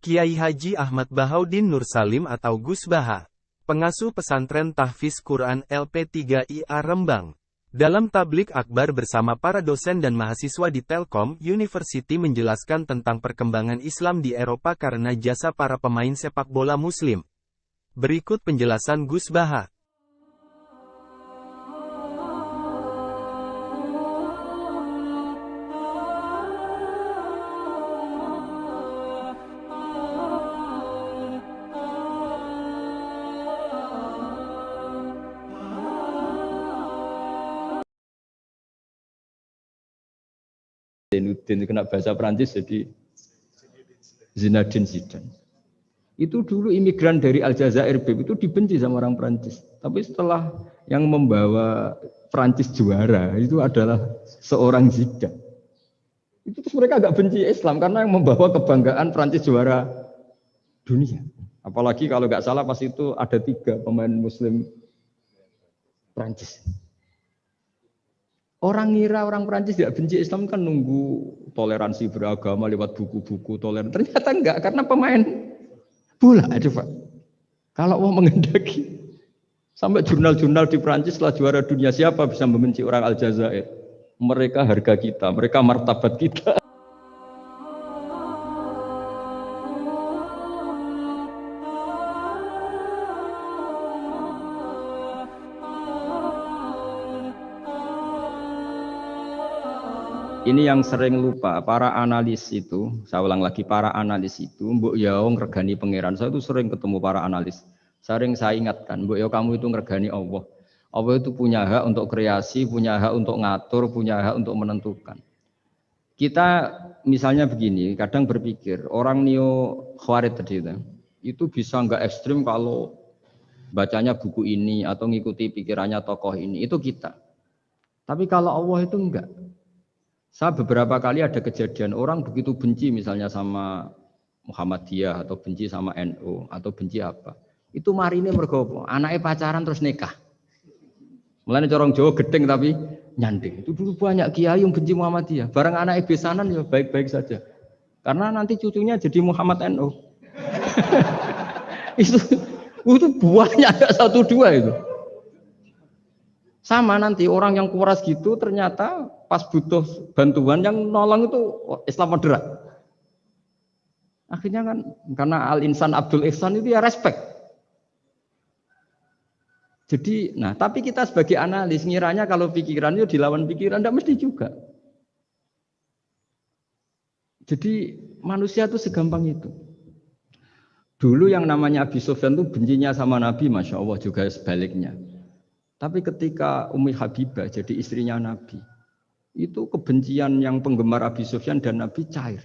Kiai Haji Ahmad Bahaudin Nur Salim atau Gus Baha, pengasuh pesantren Tahfiz Quran LP3IA Rembang, dalam tablik akbar bersama para dosen dan mahasiswa di Telkom University menjelaskan tentang perkembangan Islam di Eropa karena jasa para pemain sepak bola Muslim. Berikut penjelasan Gus Baha. Zainuddin kena bahasa Prancis jadi Zinedine Zidane. Itu dulu imigran dari Aljazair itu dibenci sama orang Prancis. Tapi setelah yang membawa Prancis juara itu adalah seorang Zidane. Itu terus mereka agak benci Islam karena yang membawa kebanggaan Prancis juara dunia. Apalagi kalau nggak salah pas itu ada 3 pemain Muslim Prancis. Orang ngira orang Prancis tidak benci Islam kan nunggu toleransi beragama lewat buku-buku toleran. Ternyata enggak karena pemain bola aja Pak. Kalau mau mengendaki sampai jurnal-jurnal di Prancis setelah juara dunia siapa bisa membenci orang Aljazair? Mereka harga kita, mereka martabat kita. Ini yang sering lupa, para analis itu, saya ulang lagi, para analis itu, mbok ya ngregani pangeran. Saya itu sering ketemu para analis. Sering saya ingatkan, mbok ya kamu itu ngregani Allah. Allah itu punya hak untuk kreasi, punya hak untuk ngatur, punya hak untuk menentukan. Kita misalnya begini, kadang berpikir, orang neo khawarij tadi itu bisa enggak ekstrim kalau bacanya buku ini atau ngikuti pikirannya tokoh ini, itu kita. Tapi kalau Allah itu enggak. Saya beberapa kali ada kejadian orang begitu benci misalnya sama Muhammadiyah atau benci sama NU atau benci apa. Itu marine mergo anaknya pacaran terus nikah. Mulane corong Jawa gedeng tapi nyanding. Itu dulu banyak kiai yang benci Muhammadiyah. Barang anaknya besanan ya baik-baik saja. Karena nanti cucunya jadi Muhammad NU. itu buahnya ada 1-2 itu. Sama nanti orang yang kuras gitu ternyata pas butuh bantuan yang nolong itu Islam moderat. Akhirnya kan karena Al-Insan Abdul Ihsan itu ya respect. Jadi, nah tapi kita sebagai analis ngiranya kalau pikiran itu dilawan pikiran, tidak mesti juga. Jadi manusia itu segampang itu. Dulu yang namanya Abi Sufyan itu bencinya sama Nabi, Masya Allah juga sebaliknya. Tapi ketika Ummi Habibah jadi istrinya Nabi, itu kebencian yang penggemar Abi Sufyan dan Nabi cair.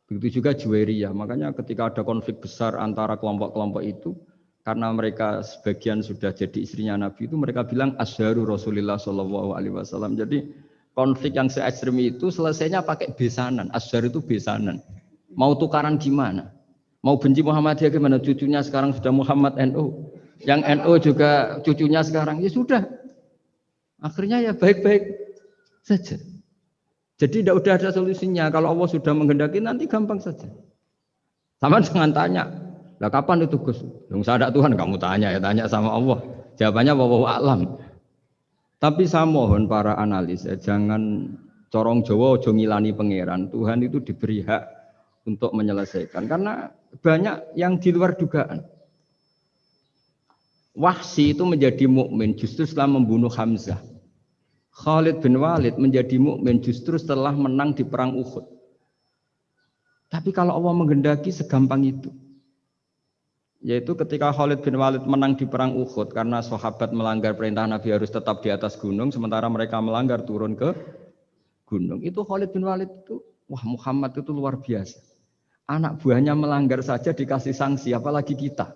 Begitu juga Juwairiyah. Makanya ketika ada konflik besar antara kelompok-kelompok itu, karena mereka sebagian sudah jadi istrinya Nabi itu, mereka bilang asharu Rasulullah SAW. Jadi konflik yang se-ekstrem itu selesainya pakai besanan. Ashar itu besanan. Mau tukaran gimana? Mau benci Muhammadiyah gimana? Cucunya sekarang sudah Muhammad NU. Yang NU juga cucunya sekarang, ya sudah. Akhirnya ya baik-baik saja. Jadi tidak udah ada solusinya. Kalau Allah sudah menghendaki nanti gampang saja. Sama jangan tanya, lah kapan itu Gus? Yang saya ada Tuhan, kamu tanya ya tanya sama Allah. Jawabannya wallahu a'lam. Tapi saya mohon para analis ya, jangan corong Jawa ojo ngilani pangeran. Tuhan itu diberi hak untuk menyelesaikan. Karena banyak yang di luar dugaan. Wahsy itu menjadi mukmin justru setelah membunuh Hamzah. Khalid bin Walid menjadi mukmin justru setelah menang di perang Uhud. Tapi kalau Allah menghendaki segampang itu. Yaitu ketika Khalid bin Walid menang di perang Uhud karena sahabat melanggar perintah Nabi harus tetap di atas gunung sementara mereka melanggar turun ke gunung. Itu Khalid bin Walid itu, wah Muhammad itu luar biasa. Anak buahnya melanggar saja dikasih sanksi apalagi kita.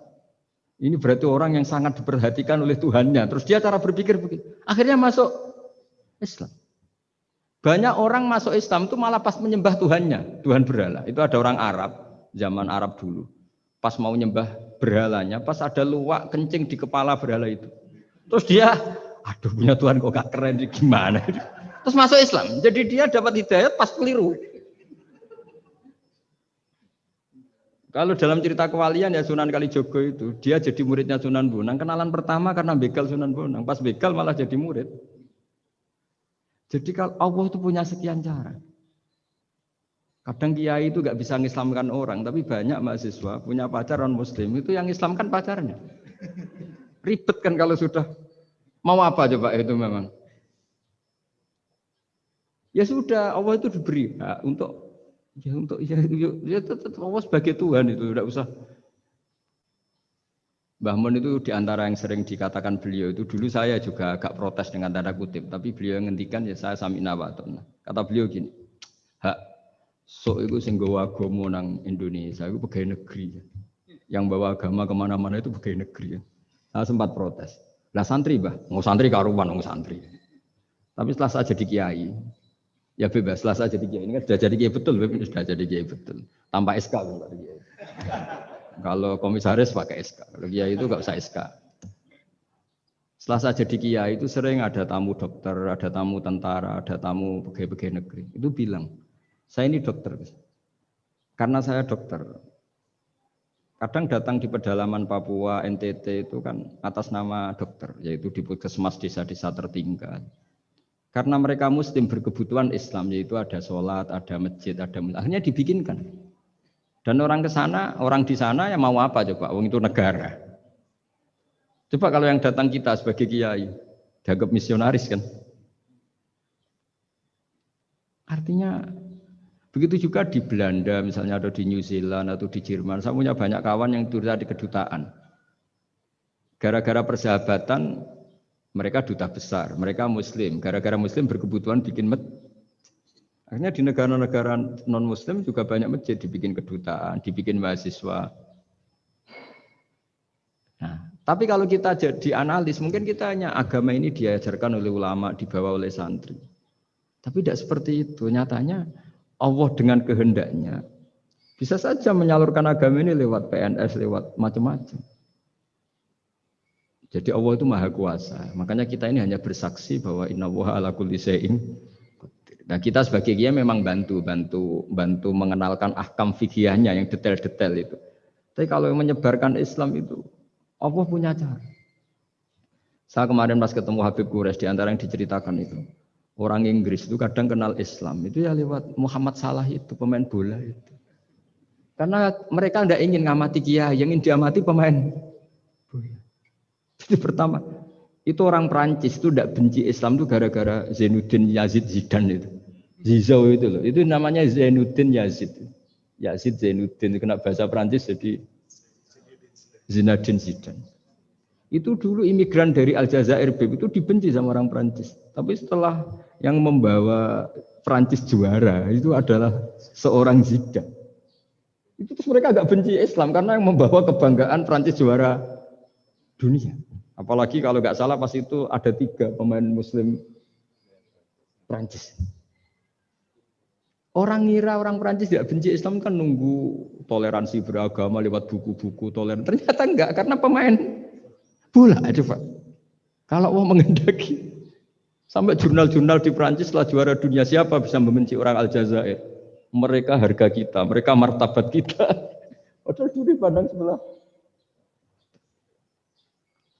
Ini berarti orang yang sangat diperhatikan oleh Tuhannya. Terus dia cara berpikir begitu. Akhirnya masuk Islam. Banyak orang masuk Islam itu malah pas menyembah Tuhannya, Tuhan berhala. Itu ada orang Arab, zaman Arab dulu. Pas mau nyembah berhalanya, pas ada luwak kencing di kepala berhala itu. Terus dia, aduh punya Tuhan kok gak keren, gimana? Terus masuk Islam. Jadi dia dapat hidayat pas keliru. Kalau dalam cerita kewalian ya Sunan Kalijogo itu, dia jadi muridnya Sunan Bonang. Kenalan pertama karena begal Sunan Bonang. Pas begal malah jadi murid. Jadi kalau Allah itu punya sekian cara. Kadang kiai itu nggak bisa mengislamkan orang, tapi banyak mahasiswa punya pacar non muslim itu yang islamkan pacarnya. Ribet kan kalau sudah mau apa coba itu memang. Ya sudah, Allah itu diberi hak ya tetap Allah sebagai Tuhan itu tidak usah. Mbah Mun itu diantara yang sering dikatakan beliau itu dulu saya juga agak protes dengan tanda kutip, tapi beliau ngendikan ya saya sami'na wa ata'na. Kata beliau gini, hak sok itu sing gawa agama nang Indonesia itu pegawai negeri. Yang bawa agama kemana-mana itu pegawai negeri. Saya sempat protes. Lah santri bah, mau santri karuan mau santri. Tapi setelah saya jadi kiai, ya bebas. Setelah saya jadi kiai ini kan sudah jadi kiai betul, sudah jadi kiai betul. Tanpa SK kan Pak kiai. Kalau komisaris pakai SK, kalau kiai itu nggak usah SK. Setelah saya jadi kiai itu sering ada tamu dokter, ada tamu tentara, ada tamu pegawai-pegawai negeri. Itu bilang, saya ini dokter. Karena saya dokter. Kadang datang di pedalaman Papua, NTT itu kan atas nama dokter, yaitu di puskesmas desa-desa tertinggal. Karena mereka muslim berkebutuhan Islam, yaitu ada sholat, ada masjid, akhirnya dibikinkan. Dan orang ke sana, orang di sana yang mau apa coba? Wong itu negara. Coba kalau yang datang kita sebagai kiai, dianggap misionaris kan? Artinya begitu juga di Belanda misalnya atau di New Zealand atau di Jerman. Saya punya banyak kawan yang duta di kedutaan. Gara-gara persahabatan mereka duta besar, mereka muslim. Gara-gara muslim berkebutuhan bikin masjid. Akhirnya di negara-negara non-muslim juga banyak masjid dibikin kedutaan, dibikin mahasiswa. Nah, tapi kalau kita jadi analis, mungkin kita hanya agama ini diajarkan oleh ulama, dibawa oleh santri. Tapi tidak seperti itu. Nyatanya Allah dengan kehendaknya bisa saja menyalurkan agama ini lewat PNS, lewat macam-macam. Jadi Allah itu maha kuasa. Makanya kita ini hanya bersaksi bahwa innallaha ala kulli syai'in. Nah kita sebagai kiai memang bantu mengenalkan ahkam fikihnya yang detail-detail itu. Tapi kalau yang menyebarkan Islam itu Allah punya cara. Saya kemarin pas ketemu Habib Quraisy di antara yang diceritakan itu. Orang Inggris itu kadang kenal Islam itu ya lewat Muhammad Salah itu pemain bola itu. Karena mereka tidak ingin ngamati kiai, yang ingin diamati pemain bola. Jadi pertama itu orang Prancis itu tidak benci Islam itu gara-gara Zainuddin Yazid Zidane itu. Zizou itu loh. Itu namanya Zainuddin Yazid. Yazid Zainuddin kena bahasa Prancis jadi Zinedine Zidane. Itu dulu imigran dari Aljazair itu dibenci sama orang Prancis. Tapi setelah yang membawa Prancis juara itu adalah seorang Zidane. Itu terus mereka agak benci Islam karena yang membawa kebanggaan Prancis juara dunia. Apalagi kalau nggak salah pas itu ada 3 pemain Muslim Prancis. Orang ngira orang Prancis tidak benci Islam kan nunggu toleransi beragama lewat buku-buku toleran. Ternyata enggak karena pemain bola aja Pak. Kalau mau mengendaki sampai jurnal-jurnal di Prancis setelah juara dunia siapa bisa membenci orang Aljazair? Mereka harga kita, mereka martabat kita. Padahal dulu pandang sebelah.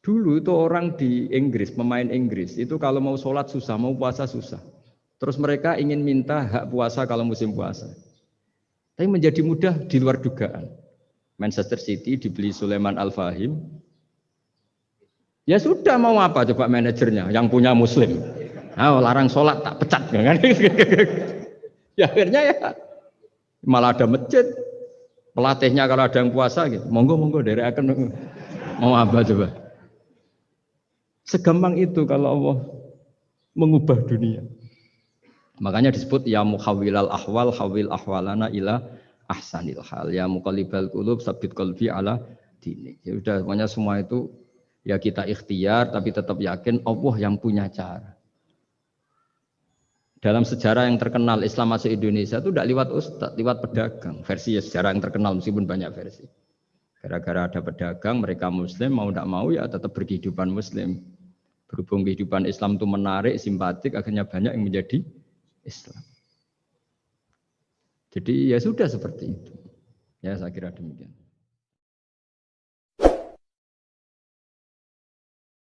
Dulu itu orang di Inggris, pemain Inggris, itu kalau mau sholat susah, mau puasa susah. Terus mereka ingin minta hak puasa kalau musim puasa. Tapi menjadi mudah di luar dugaan. Manchester City dibeli Sulaiman Al-Fahim. Ya sudah mau apa coba manajernya yang punya muslim. Nah, larang sholat tak pecat. Ya akhirnya ya malah ada masjid. Pelatihnya kalau ada yang puasa gitu. Monggo dari akan mau apa coba. Segampang itu kalau Allah mengubah dunia. Makanya disebut ya muhawwilal ahwal hawil ahwalana ila ahsanil hal. Ya muqallibal qulub sabit qalbi ala dinik. Ya udah pokoknya semua itu ya kita ikhtiar tapi tetap yakin Allah yang punya cara. Dalam sejarah yang terkenal Islam masuk Indonesia itu tidak lewat ustadz, lewat pedagang. Versi ya sejarah yang terkenal meskipun banyak versi. Gara-gara ada pedagang mereka muslim mau tidak mau ya tetap berkehidupan muslim. Berhubung kehidupan Islam itu menarik, simpatik, akhirnya banyak yang menjadi Islam. Jadi ya sudah seperti itu. Ya saya kira demikian.